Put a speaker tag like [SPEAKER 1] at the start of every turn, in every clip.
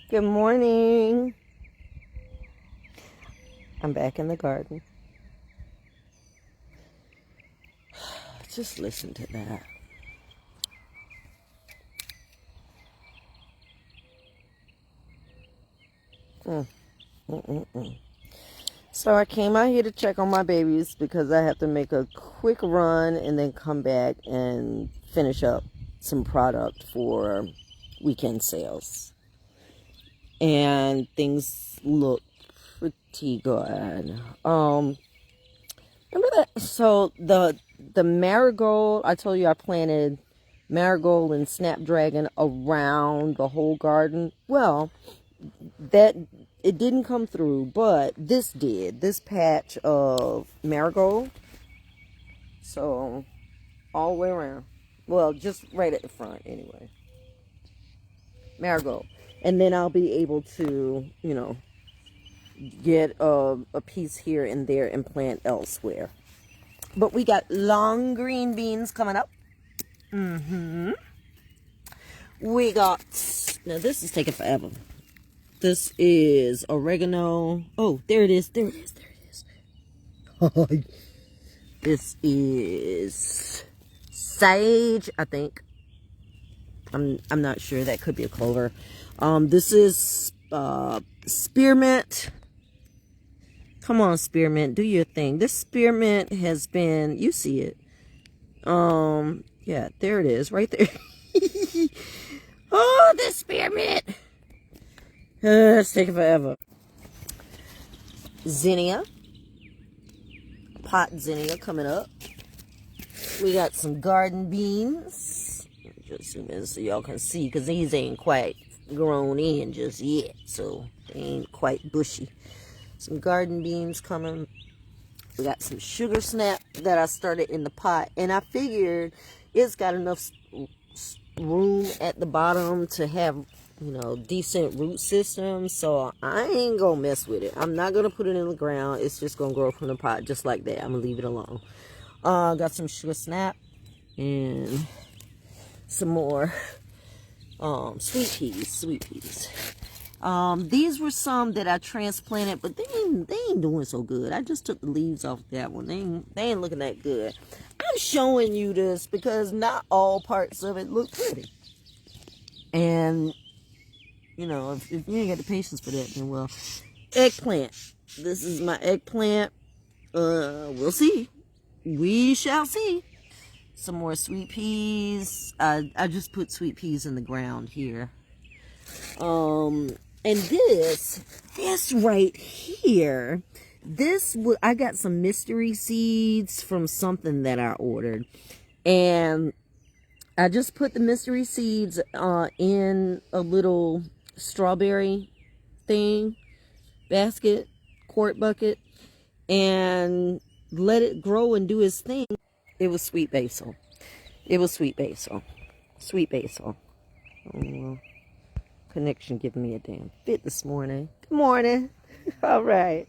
[SPEAKER 1] Good morning. I'm back in the garden. Just listen to that. So I came out here to check on my babies because I have to make a quick run and then come back and finish up some product for weekend sales. And things look pretty good. Remember that? So the marigold, I told you I planted marigold and snapdragon around the whole garden. Well, that it didn't come through, but this did. This patch of marigold. So all the way around. Well, just right at the front anyway. Marigold. And then I'll be able to, get a piece here and there and plant elsewhere. But we got long green beans coming up. We got, now this is taking forever. This is oregano. Oh, there it is. There it is. There it is. This is sage, I think. I'm not sure. That could be a clover. This is spearmint. Come on, spearmint, do your thing. This spearmint has been, you see it. Yeah, there it is, right there. Oh, this spearmint. It's taking forever. Zinnia. Pot zinnia coming up. We got some garden beans. Just zoom in so y'all can see, because these ain't quite grown in just yet, so they ain't quite bushy. Some garden beans coming. We got some sugar snap that I started in the pot, and I figured it's got enough room at the bottom to have, decent root system, so I ain't gonna mess with it. I'm not gonna put it in the ground. It's just gonna grow from the pot just like that. I'm gonna leave it alone. Got some sugar snap and some more sweet peas. These were some that I transplanted, but they ain't doing so good. I just took the leaves off that one. They ain't looking that good. I'm showing you this because not all parts of it look pretty. And, if you ain't got the patience for that, then well. Eggplant. This is my eggplant. We'll see. We shall see. Some more sweet peas. I just put sweet peas in the ground here. And this right here, I got some mystery seeds from something that I ordered, and I just put the mystery seeds in a little strawberry quart bucket, and let it grow and do its thing. It was sweet basil. Sweet basil. Oh, connection giving me a damn fit this morning. Good morning. All right.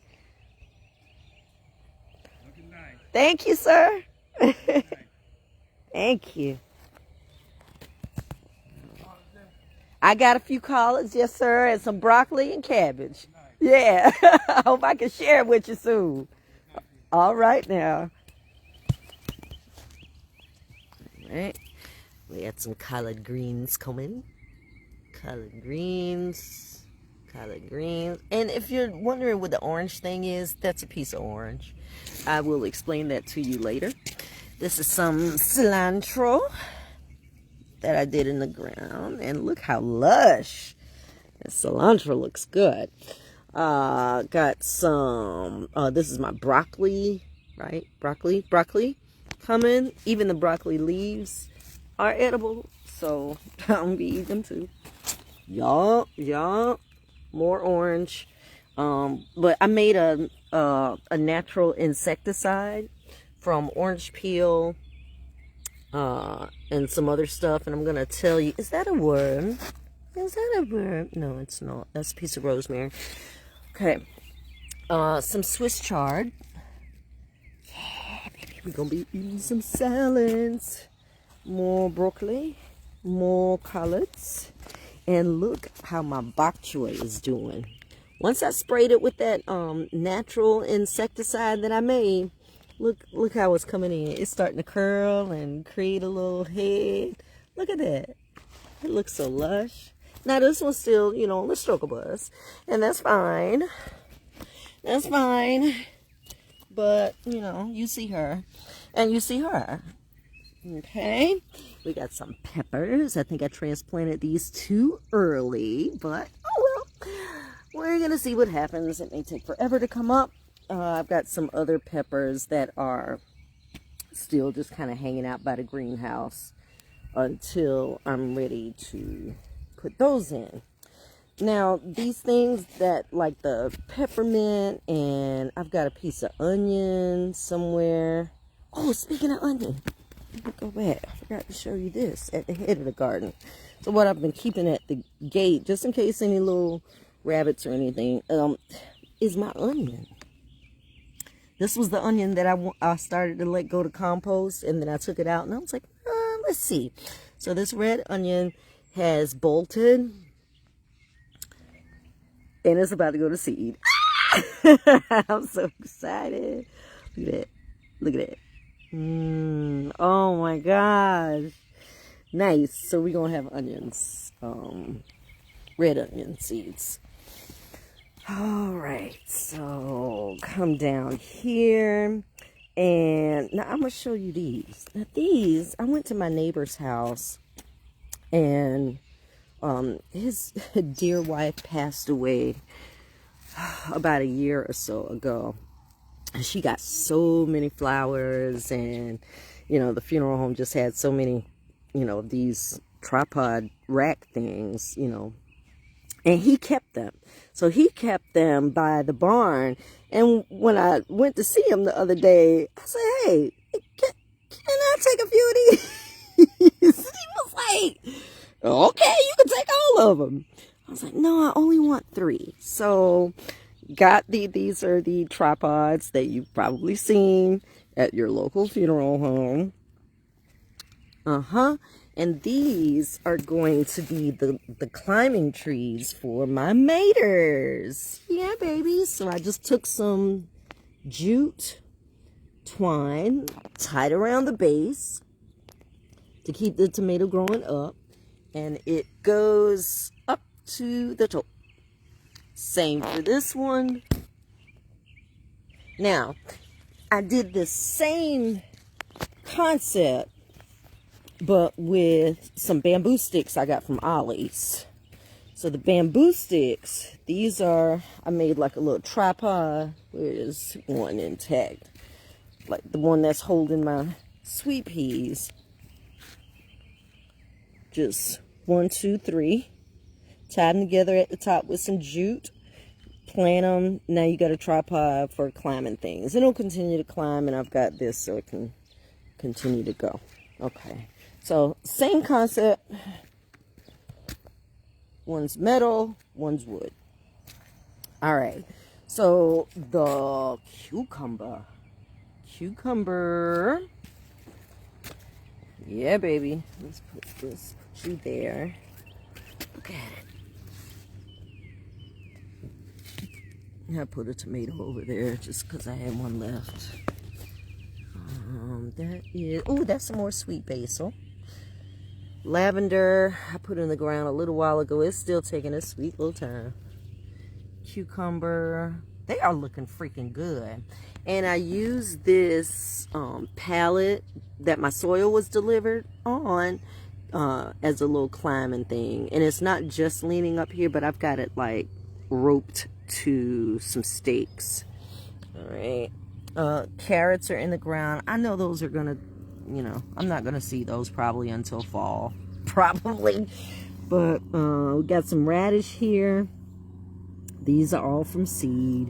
[SPEAKER 1] Nice. Thank you, sir. Nice. Thank you. I got a few collards, yes, sir, and some broccoli and cabbage. Nice. Yeah. I hope I can share it with you soon. Nice. All right now. All right. We had some collard greens coming. Collard greens. And if you're wondering what the orange thing is, that's a piece of orange. I will explain that to you later. This is some cilantro that I did in the ground. And look how lush. The cilantro looks good. Got some, this is my broccoli, right? Broccoli coming. Even the broccoli leaves are edible. So I'm going to be eating them too. Y'all. More orange. But I made a natural insecticide from orange peel and some other stuff, and I'm gonna tell you. Is that a worm? No, it's not. That's a piece of rosemary. Okay. Some Swiss chard. Yeah, baby, we're gonna be eating some salads. More broccoli, more collards, And look how my bok choy is doing. Once I sprayed it with that natural insecticide that I made, look how it's coming in. It's starting to curl and create a little head. Look at that. It looks so lush. Now this one's still, you know, on the stroke bus, and that's fine. That's fine. But, you know, you see her, and you see her. Okay, we got some peppers. I think I transplanted these too early, but oh well. We're gonna see what happens. It may take forever to come up. I've got some other peppers that are still just kind of hanging out by the greenhouse until I'm ready to put those in. Now, these things that, like the peppermint, and I've got a piece of onion somewhere. Oh, speaking of onion, let me go back. I forgot to show you this at the head of the garden. So what I've been keeping at the gate, just in case any little rabbits or anything, is my onion. This was the onion that I started to let go to compost, and then I took it out, and I was like, let's see. So this red onion has bolted, and it's about to go to seed. I'm so excited. Look at that. Look at that. Oh my gosh. Nice. So we're going to have onions. Red onion seeds. All right. So come down here. And now I'm going to show you these. Now these, I went to my neighbor's house. And his dear wife passed away about a year or so ago. And she got so many flowers, and, you know, the funeral home just had so many, you know, these tripod rack things, you know, and he kept them. So he kept them by the barn. And when I went to see him the other day, I said, hey, can I take a few of these? He was like, okay, you can take all of them. I was like, no, I only want 3. So got these are the tripods that you've probably seen at your local funeral home. And these are going to be the climbing trees for my maters. Yeah, baby. So I just took some jute twine, tied around the base to keep the tomato growing up. And it goes up to the top. Same for this one. Now, I did the same concept, but with some bamboo sticks I got from Ollie's. So the bamboo sticks, these are, I made like a little tripod. Where is one intact? Like the one that's holding my sweet peas. Just 1, 2, 3. Tie them together at the top with some jute. Plant them. Now you got a tripod for climbing things. It'll continue to climb, and I've got this so it can continue to go. Okay. So, same concept. One's metal, one's wood. Alright. So, the cucumber. Yeah, baby. Let's put you there. Look at it. I put a tomato over there just because I had one left. That is, oh, that's some more sweet basil. Lavender, I put in the ground a little while ago. It's still taking a sweet little time. Cucumber, they are looking freaking good. And I used this pallet that my soil was delivered on as a little climbing thing. And it's not just leaning up here, but I've got it like roped to some stakes. All right. Carrots are in the ground. I know those are gonna, you know, I'm not gonna see those probably until fall, probably. But we got some radish here. These are all from seed.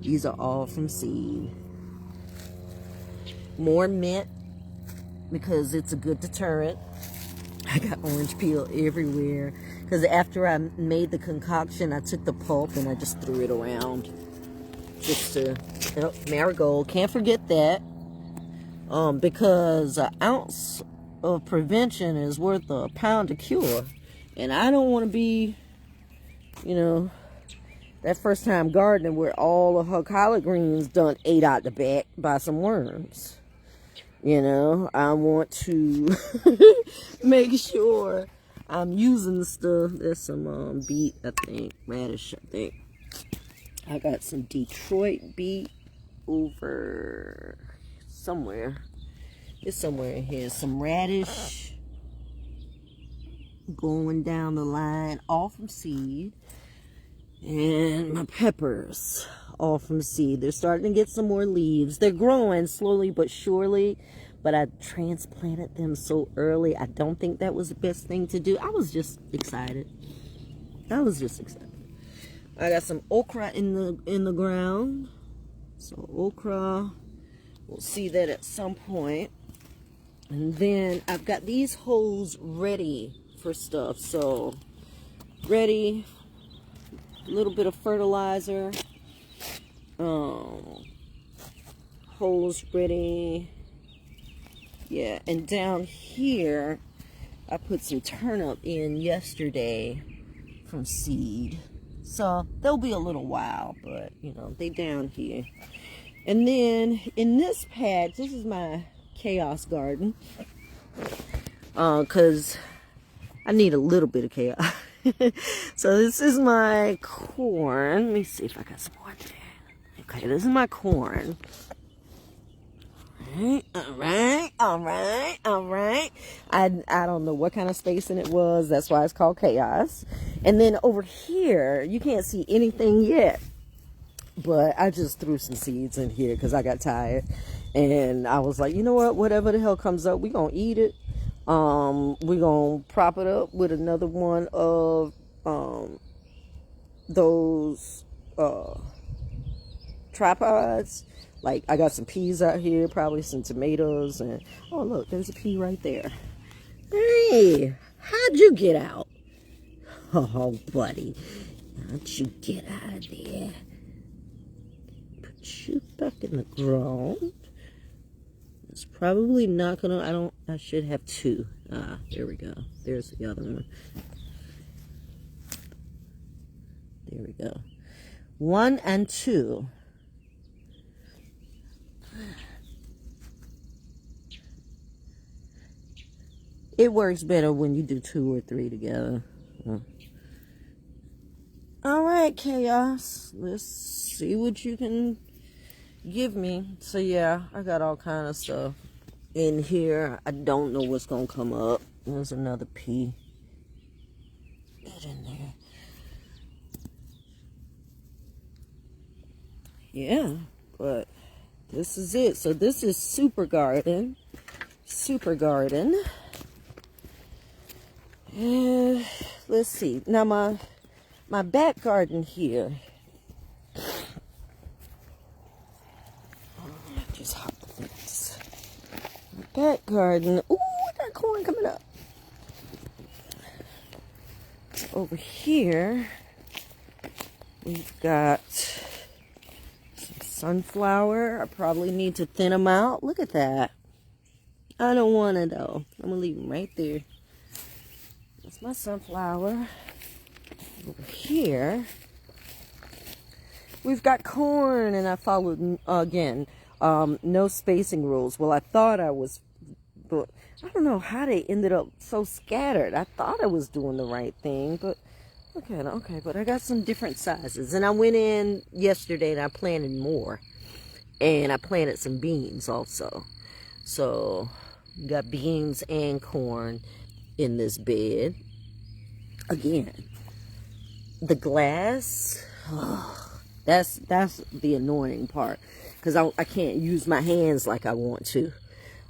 [SPEAKER 1] These are all from seed. More mint because it's a good deterrent. I got orange peel everywhere because after I made the concoction, I took the pulp and I just threw it around just to, oh, marigold, can't forget that, because an ounce of prevention is worth a pound of cure. And I don't want to be, you know, that first time gardening where all of her collard greens done ate out the back by some worms. You know, I want to make sure I'm using the stuff. There's some beet, I think, radish, I think. I got some Detroit beet over somewhere. It's somewhere in here. Some radish going down the line, all from seed. And my peppers, all from seed. They're starting to get some more leaves. They're growing slowly but surely. But I transplanted them so early. I don't think that was the best thing to do. I was just excited. I got some okra in the ground. So okra, we'll see that at some point. And then I've got these holes ready for stuff. So ready, a little bit of fertilizer. Holes ready. Yeah, and down here, I put some turnip in yesterday from seed. So they'll be a little while, but you know, they down here. And then in this patch, this is my chaos garden. Cause I need a little bit of chaos. So this is my corn. Let me see if I got some more there. Okay, this is my corn. All right. I don't know what kind of spacing it was. That's why it's called chaos. And then over here, you can't see anything yet. But I just threw some seeds in here because I got tired. And I was like, you know what? Whatever the hell comes up, we're going to eat it. We're going to prop it up with another one of those tripods. Like, I got some peas out here, probably some tomatoes, and oh, look, there's a pea right there. Hey, how'd you get out? Oh, buddy, how'd you get out of there? Put you back in the ground. It's probably not gonna, I should have two. Ah, there we go. There's the other one. There we go. 1 and 2. It works better when you do 2 or 3 together. All right, chaos. Let's see what you can give me. So yeah, I got all kind of stuff in here. I don't know what's gonna come up. There's another pea. Get in there. Yeah, but this is it. So this is Super Garden. Let's see. Now my back garden here. Just hop the fence. My back garden. Ooh, I got corn coming up. Over here, we've got some sunflower. I probably need to thin them out. Look at that. I don't want it though. I'm gonna leave them right there. That's my sunflower. Over here, we've got corn, and I followed again. No spacing rules. Well, I thought I was, but I don't know how they ended up so scattered. I thought I was doing the right thing, but okay. But I got some different sizes, and I went in yesterday and I planted more, and I planted some beans also. So got beans and corn in this bed. Again, the glass, that's the annoying part, because I can't use my hands like I want to,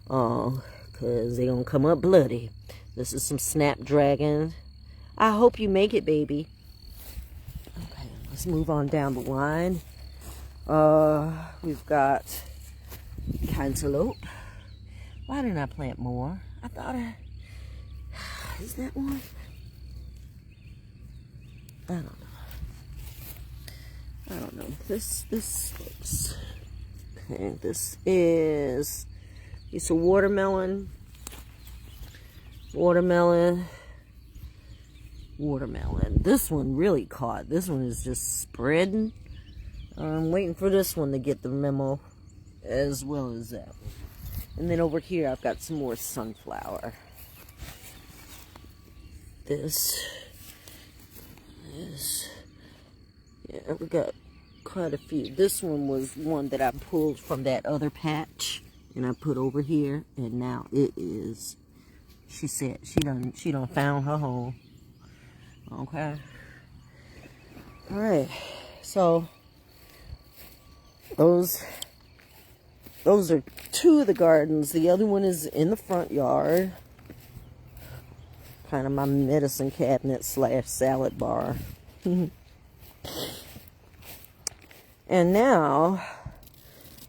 [SPEAKER 1] because they're gonna come up bloody. This is some Snapdragon. I hope you make it, baby. Okay, let's move on down the line. We've got cantaloupe. Why didn't I plant more? I thought is that one? I don't know. This looks, okay, this is, it's a watermelon. watermelon. This one really caught. This one is just spreading. I'm waiting for this one to get the memo as well as that one. And then over here I've got some more sunflower. This is, yeah, we got quite a few. This one was one that I pulled from that other patch and I put over here, and now it is, she said she done found her home. Okay. All right. So those are two of the gardens. The other one is in the front yard. Kind of my medicine cabinet / salad bar. And now,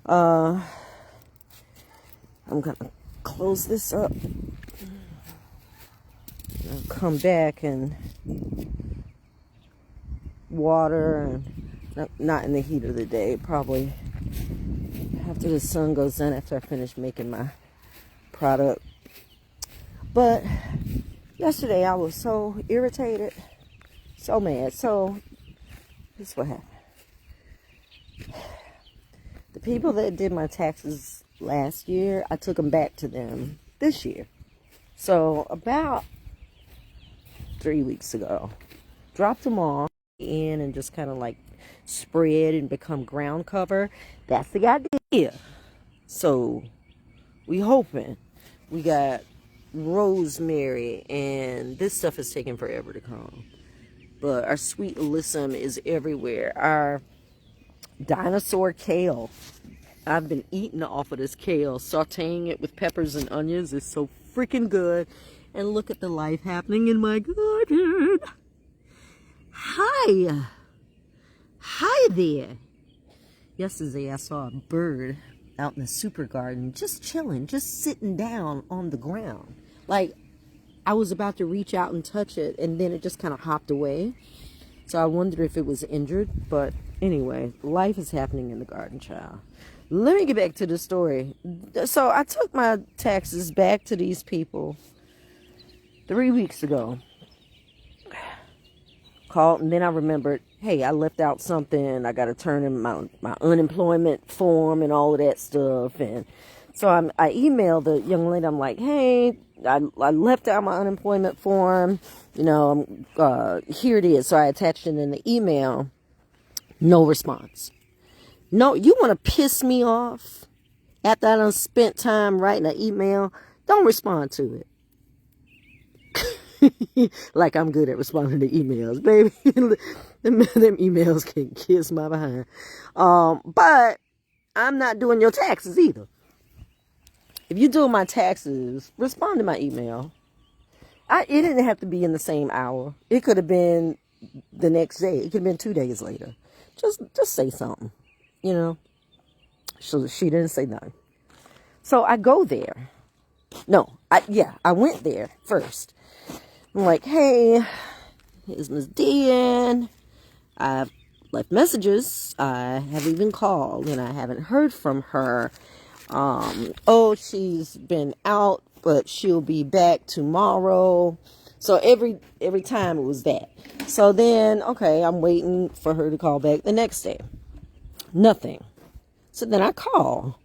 [SPEAKER 1] I'm going to close this up. I'll come back and water, and not in the heat of the day, probably after the sun goes down, after I finish making my product. But yesterday I was so irritated, so mad. So this is what happened. The people that did my taxes last year, I took them back to them this year. So about 3 weeks ago, dropped them off in and just kind of like spread and become ground cover. That's the idea. So we hoping. We got rosemary, and this stuff is taking forever to come. But our sweet alyssum is everywhere. Our dinosaur kale, I've been eating off of this kale, sauteing it with peppers and onions. It's so freaking good. And look at the life happening in my garden. Hi. Hi there. Yesterday I saw a bird out in the super garden, just chilling, just sitting down on the ground. Like, I was about to reach out and touch it, and then it just kind of hopped away. So I wondered if it was injured. But anyway, life is happening in the garden, child. Let me get back to the story. So I took my taxes back to these people 3 weeks ago. Called, and then I remembered, hey, I left out something. I got to turn in my unemployment form and all of that stuff. And so I emailed the young lady. I'm like, hey, I left out my unemployment form. You know, here it is. So I attached it in the email. No response. No, you want to piss me off after I done spent time writing an email? Don't respond to it. Like I'm good at responding to emails, baby. them emails can kiss my behind. But I'm not doing your taxes either. If you do my taxes, respond to my email. It didn't have to be in the same hour. It could have been the next day. It could have been 2 days later. Just say something, you know. So she didn't say nothing. So I go there. No, I went there first. I'm like, hey, here's Miss Deanne. I've left messages. I have even called, and I haven't heard from her. Oh, she's been out, but she'll be back tomorrow. So every time it was that. So then, okay, I'm waiting for her to call back the next day. Nothing. So then I call,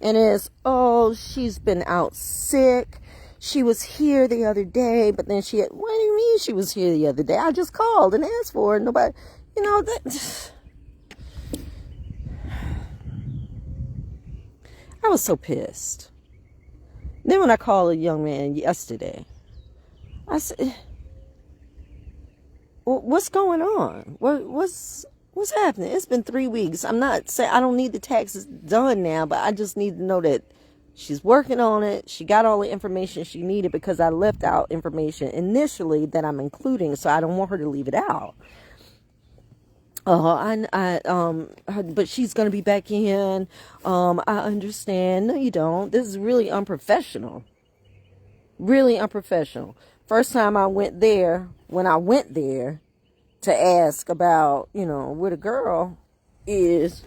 [SPEAKER 1] and it's, oh, she's been out sick. She was here the other day, but then what do you mean she was here the other day? I just called and asked for her. Nobody, you know, that. I was so pissed. Then when I called a young man yesterday, I said, what's going on? What's happening? It's been 3 weeks. I'm not saying I don't need the taxes done now, but I just need to know that she's working on it. She got all the information she needed, because I left out information initially that I'm including, so I don't want her to leave it out. But she's gonna be back in. I understand. No, you don't. This is really unprofessional. Really unprofessional. First time I went there, when I went there to ask about, you know, where the girl is,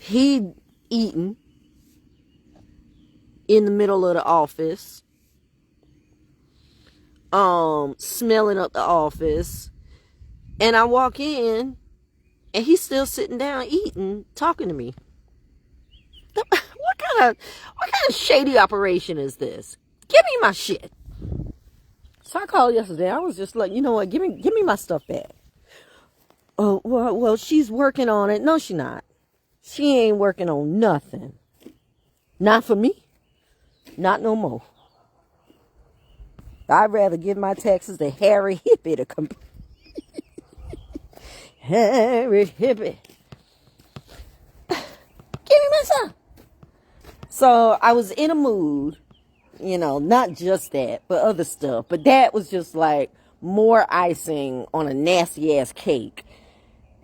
[SPEAKER 1] he'd eaten in the middle of the office. smelling up the office. And I walk in, and he's still sitting down eating, talking to me. What kind of shady operation is this? Give me my shit. So I called yesterday. I was just like, you know what? Give me my stuff back. Oh, well, she's working on it. No, she not. She ain't working on nothing. Not for me. Not no more. I'd rather give my taxes to Harry Hippie to come. Harry Hippie. Give me my stuff. So I was in a mood, you know, not just that, but other stuff. But that was just like more icing on a nasty ass cake.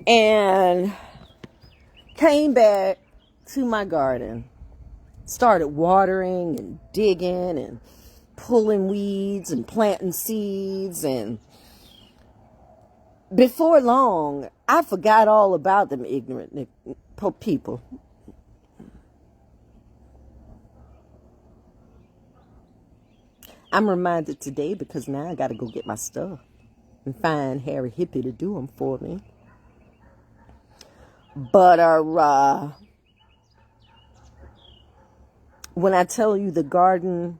[SPEAKER 1] And came back to my garden, started watering and digging and pulling weeds and planting seeds. And before long, I forgot all about them ignorant people. I'm reminded today because now I got to go get my stuff and find Harry Hippie to do them for me. But when I tell you the garden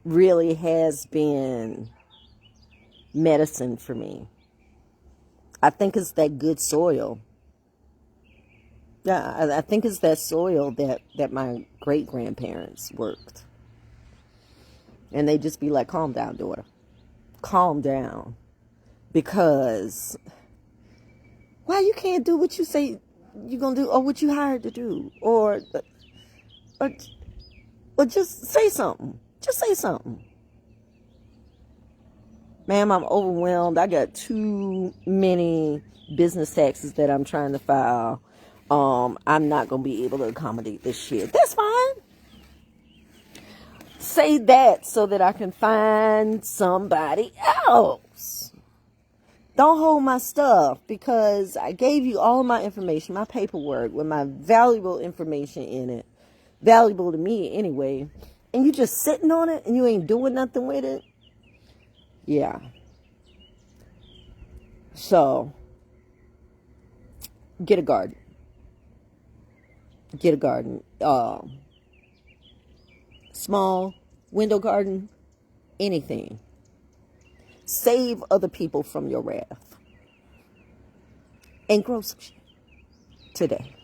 [SPEAKER 1] really has been medicine for me, I think it's that good soil. Yeah, I think it's that soil that my great-grandparents worked. And they just be like, calm down, daughter. Calm down. Because why you can't do what you say you're going to do or what you hired to do? Or just say something. Just say something. Ma'am, I'm overwhelmed. I got too many business taxes that I'm trying to file. I'm not going to be able to accommodate this shit. That's fine. Say that so that I can find somebody else. Don't hold my stuff because I gave you all my information, my paperwork with my valuable information in it. Valuable to me anyway. And you just sitting on it and you ain't doing nothing with it. Yeah. So, get a garden. Get a garden. Small window garden, anything. Save other people from your wrath. And grow some shit today.